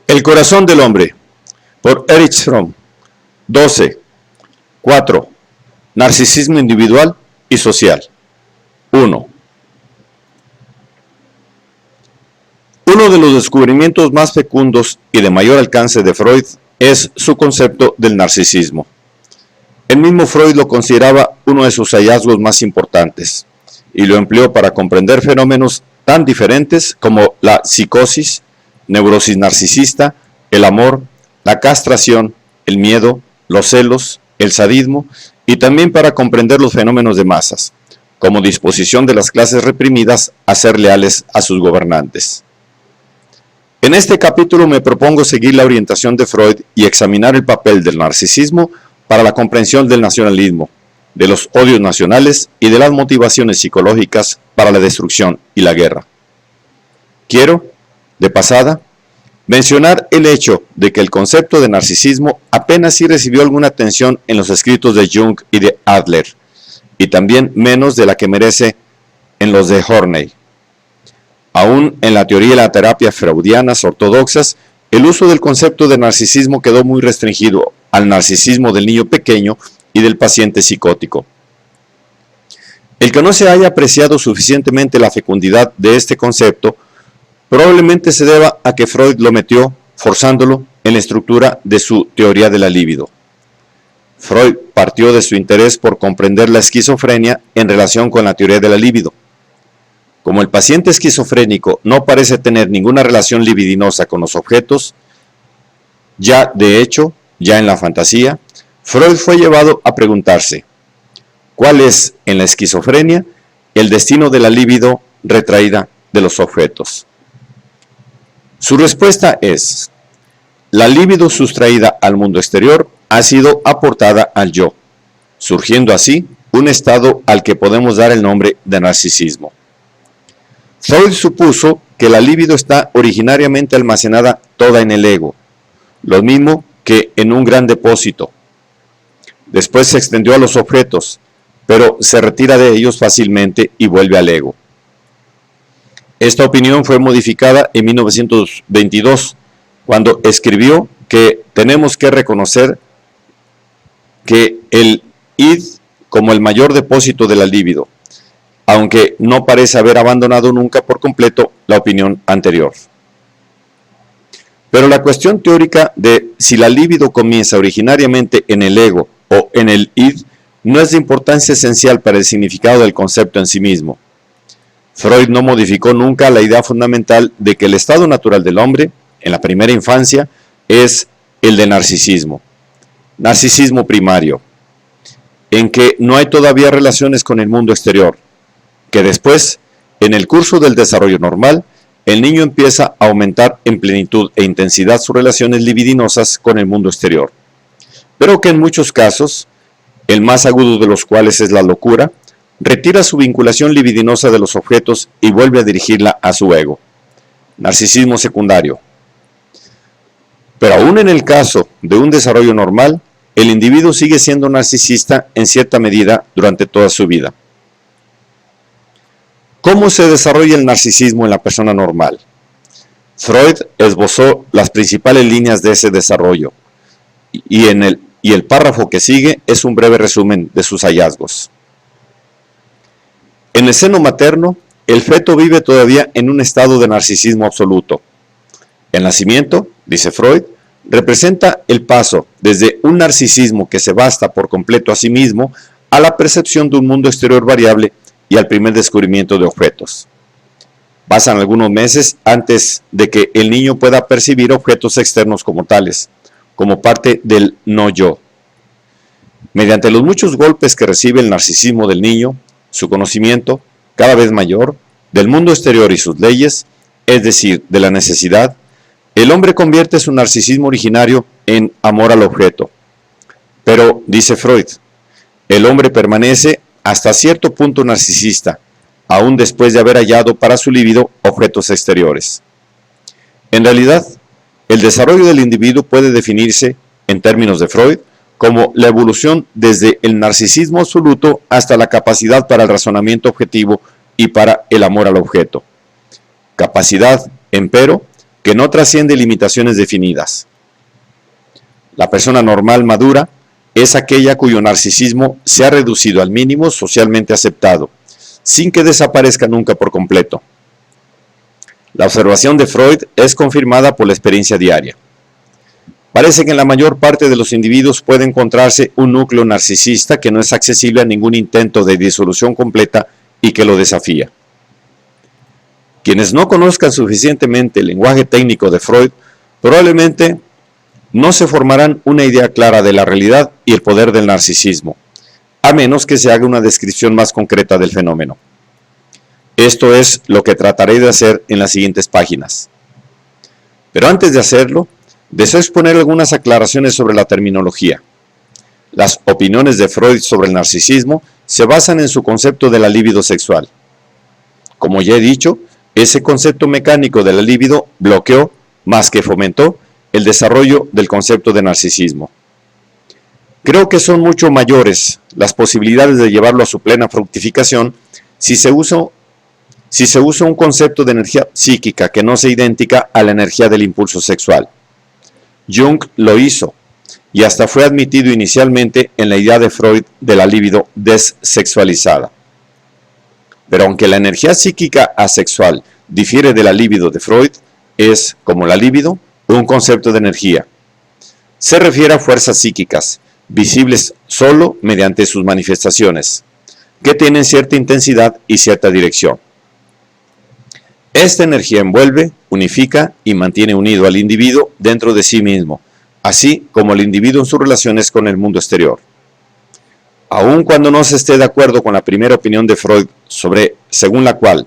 El corazón del hombre, por Erich Fromm. 12. 4. Narcisismo individual y social. 1. Uno de los descubrimientos más fecundos y de mayor alcance de Freud es su concepto del narcisismo. El mismo Freud lo consideraba uno de sus hallazgos más importantes y lo empleó para comprender fenómenos tan diferentes como la psicosis, neurosis narcisista, el amor, la castración, el miedo, los celos, el sadismo y también para comprender los fenómenos de masas, como disposición de las clases reprimidas a ser leales a sus gobernantes. En este capítulo me propongo seguir la orientación de Freud y examinar el papel del narcisismo para la comprensión del nacionalismo, de los odios nacionales y de las motivaciones psicológicas para la destrucción y la guerra. Quiero, de pasada, mencionar el hecho de que el concepto de narcisismo apenas sí recibió alguna atención en los escritos de Jung y de Adler, y también menos de la que merece en los de Horney. Aún en la teoría y la terapia freudianas ortodoxas, el uso del concepto de narcisismo quedó muy restringido al narcisismo del niño pequeño y del paciente psicótico. El que no se haya apreciado suficientemente la fecundidad de este concepto probablemente se deba a que Freud lo metió forzándolo en la estructura de su teoría de la libido. Freud partió de su interés por comprender la esquizofrenia en relación con la teoría de la libido. Como el paciente esquizofrénico no parece tener ninguna relación libidinosa con los objetos, ya en la fantasía, Freud fue llevado a preguntarse, ¿cuál es en la esquizofrenia el destino de la libido retraída de los objetos? Su respuesta es, la libido sustraída al mundo exterior ha sido aportada al yo, surgiendo así un estado al que podemos dar el nombre de narcisismo. Freud supuso que la libido está originariamente almacenada toda en el ego, lo mismo que en un gran depósito. Después se extendió a los objetos, pero se retira de ellos fácilmente y vuelve al ego. Esta opinión fue modificada en 1922, cuando escribió que tenemos que reconocer que el id como el mayor depósito de la libido, aunque no parece haber abandonado nunca por completo la opinión anterior. Pero la cuestión teórica de si la libido comienza originariamente en el ego o en el id no es de importancia esencial para el significado del concepto en sí mismo. Freud no modificó nunca la idea fundamental de que el estado natural del hombre, en la primera infancia, es el de narcisismo primario, en que no hay todavía relaciones con el mundo exterior, que después, en el curso del desarrollo normal, el niño empieza a aumentar en plenitud e intensidad sus relaciones libidinosas con el mundo exterior, pero que en muchos casos, el más agudo de los cuales es la locura, retira su vinculación libidinosa de los objetos y vuelve a dirigirla a su ego. Narcisismo secundario. Pero aún en el caso de un desarrollo normal, el individuo sigue siendo narcisista en cierta medida durante toda su vida. ¿Cómo se desarrolla el narcisismo en la persona normal? Freud esbozó las principales líneas de ese desarrollo y el párrafo que sigue es un breve resumen de sus hallazgos. En el seno materno, el feto vive todavía en un estado de narcisismo absoluto. El nacimiento, dice Freud, representa el paso desde un narcisismo que se basta por completo a sí mismo a la percepción de un mundo exterior variable y al primer descubrimiento de objetos. Pasan algunos meses antes de que el niño pueda percibir objetos externos como tales, como parte del no yo. Mediante los muchos golpes que recibe el narcisismo del niño, su conocimiento, cada vez mayor, del mundo exterior y sus leyes, es decir, de la necesidad, el hombre convierte su narcisismo originario en amor al objeto. Pero, dice Freud, el hombre permanece hasta cierto punto narcisista, aún después de haber hallado para su libido objetos exteriores. En realidad, el desarrollo del individuo puede definirse, en términos de Freud, como la evolución desde el narcisismo absoluto hasta la capacidad para el razonamiento objetivo y para el amor al objeto. Capacidad, empero, que no trasciende limitaciones definidas. La persona normal madura es aquella cuyo narcisismo se ha reducido al mínimo socialmente aceptado, sin que desaparezca nunca por completo. La observación de Freud es confirmada por la experiencia diaria. Parece que en la mayor parte de los individuos puede encontrarse un núcleo narcisista que no es accesible a ningún intento de disolución completa y que lo desafía. Quienes no conozcan suficientemente el lenguaje técnico de Freud probablemente no se formarán una idea clara de la realidad y el poder del narcisismo, a menos que se haga una descripción más concreta del fenómeno. Esto es lo que trataré de hacer en las siguientes páginas. Pero antes de hacerlo, deseo exponer algunas aclaraciones sobre la terminología. Las opiniones de Freud sobre el narcisismo se basan en su concepto de la libido sexual. Como ya he dicho, ese concepto mecánico de la libido bloqueó, más que fomentó, el desarrollo del concepto de narcisismo. Creo que son mucho mayores las posibilidades de llevarlo a su plena fructificación si se usa un concepto de energía psíquica que no sea idéntica a la energía del impulso sexual. Jung lo hizo y hasta fue admitido inicialmente en la idea de Freud de la libido dessexualizada. Pero aunque la energía psíquica asexual difiere de la libido de Freud, es, como la libido, un concepto de energía. Se refiere a fuerzas psíquicas, visibles solo mediante sus manifestaciones, que tienen cierta intensidad y cierta dirección. Esta energía envuelve, unifica y mantiene unido al individuo dentro de sí mismo, así como el individuo en sus relaciones con el mundo exterior. Aun cuando no se esté de acuerdo con la primera opinión de Freud según la cual,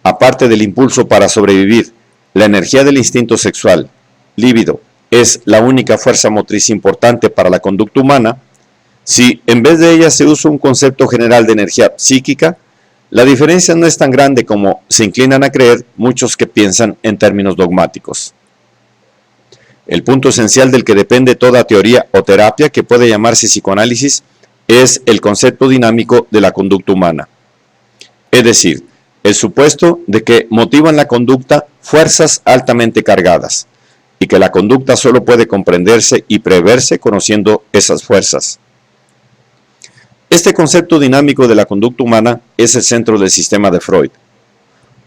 aparte del impulso para sobrevivir, la energía del instinto sexual, líbido, es la única fuerza motriz importante para la conducta humana, si en vez de ella se usa un concepto general de energía psíquica, la diferencia no es tan grande como se inclinan a creer muchos que piensan en términos dogmáticos. El punto esencial del que depende toda teoría o terapia que puede llamarse psicoanálisis es el concepto dinámico de la conducta humana. Es decir, el supuesto de que motivan la conducta fuerzas altamente cargadas y que la conducta solo puede comprenderse y preverse conociendo esas fuerzas. Este concepto dinámico de la conducta humana es el centro del sistema de Freud.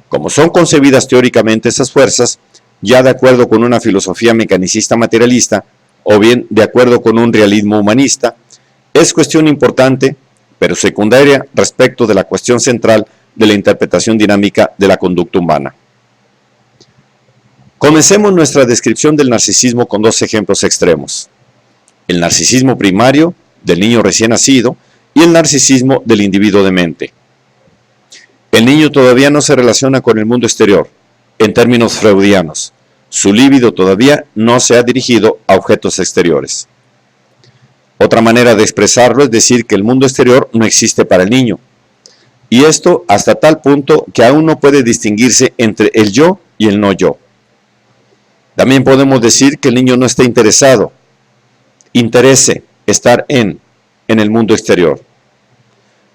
Como son concebidas teóricamente esas fuerzas, ya de acuerdo con una filosofía mecanicista materialista, o bien de acuerdo con un realismo humanista, es cuestión importante, pero secundaria respecto de la cuestión central de la interpretación dinámica de la conducta humana. Comencemos nuestra descripción del narcisismo con dos ejemplos extremos. El narcisismo primario del niño recién nacido y el narcisismo del individuo demente. El niño todavía no se relaciona con el mundo exterior, en términos freudianos. Su líbido todavía no se ha dirigido a objetos exteriores. Otra manera de expresarlo es decir que el mundo exterior no existe para el niño. Y esto hasta tal punto que aún no puede distinguirse entre el yo y el no yo. También podemos decir que el niño no está interesado, estar en el mundo exterior.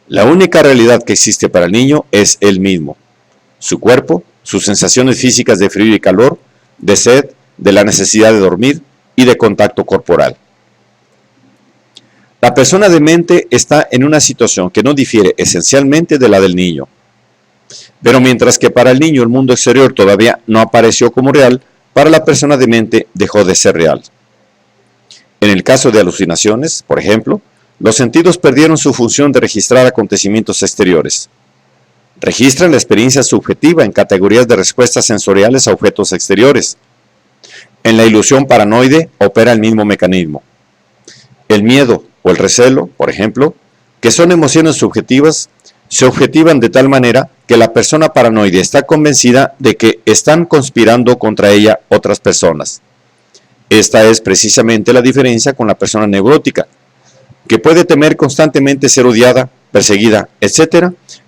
La única realidad que existe para el niño es él mismo, su cuerpo, sus sensaciones físicas de frío y calor, de sed, de la necesidad de dormir y de contacto corporal. La persona demente está en una situación que no difiere esencialmente de la del niño. Pero mientras que para el niño el mundo exterior todavía no apareció como real, para la persona demente dejó de ser real. En el caso de alucinaciones, por ejemplo, los sentidos perdieron su función de registrar acontecimientos exteriores. Registran la experiencia subjetiva en categorías de respuestas sensoriales a objetos exteriores. En la ilusión paranoide opera el mismo mecanismo. El miedo o el recelo, por ejemplo, que son emociones subjetivas, se objetivan de tal manera que la persona paranoide está convencida de que están conspirando contra ella otras personas. Esta es precisamente la diferencia con la persona neurótica, que puede temer constantemente ser odiada, perseguida, etc.,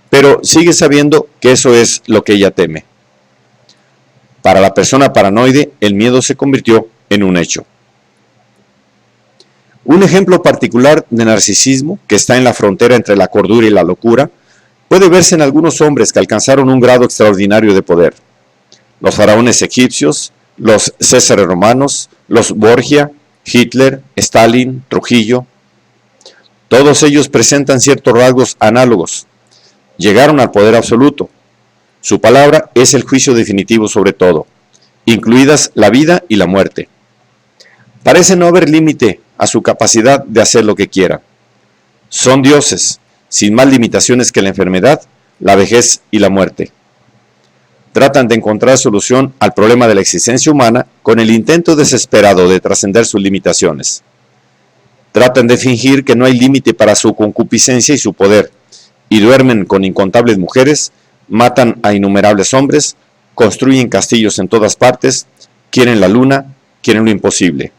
pero sigue sabiendo que eso es lo que ella teme. Para la persona paranoide, el miedo se convirtió en un hecho. Un ejemplo particular de narcisismo, que está en la frontera entre la cordura y la locura, puede verse en algunos hombres que alcanzaron un grado extraordinario de poder. Los faraones egipcios, los Césares romanos, los Borgia, Hitler, Stalin, Trujillo. Todos ellos presentan ciertos rasgos análogos. Llegaron al poder absoluto. Su palabra es el juicio definitivo sobre todo, incluidas la vida y la muerte. Parece no haber límite a su capacidad de hacer lo que quiera. Son dioses, sin más limitaciones que la enfermedad, la vejez y la muerte. Tratan de encontrar solución al problema de la existencia humana con el intento desesperado de trascender sus limitaciones. Tratan de fingir que no hay límite para su concupiscencia y su poder, y duermen con incontables mujeres, matan a innumerables hombres, construyen castillos en todas partes, quieren la luna, quieren lo imposible.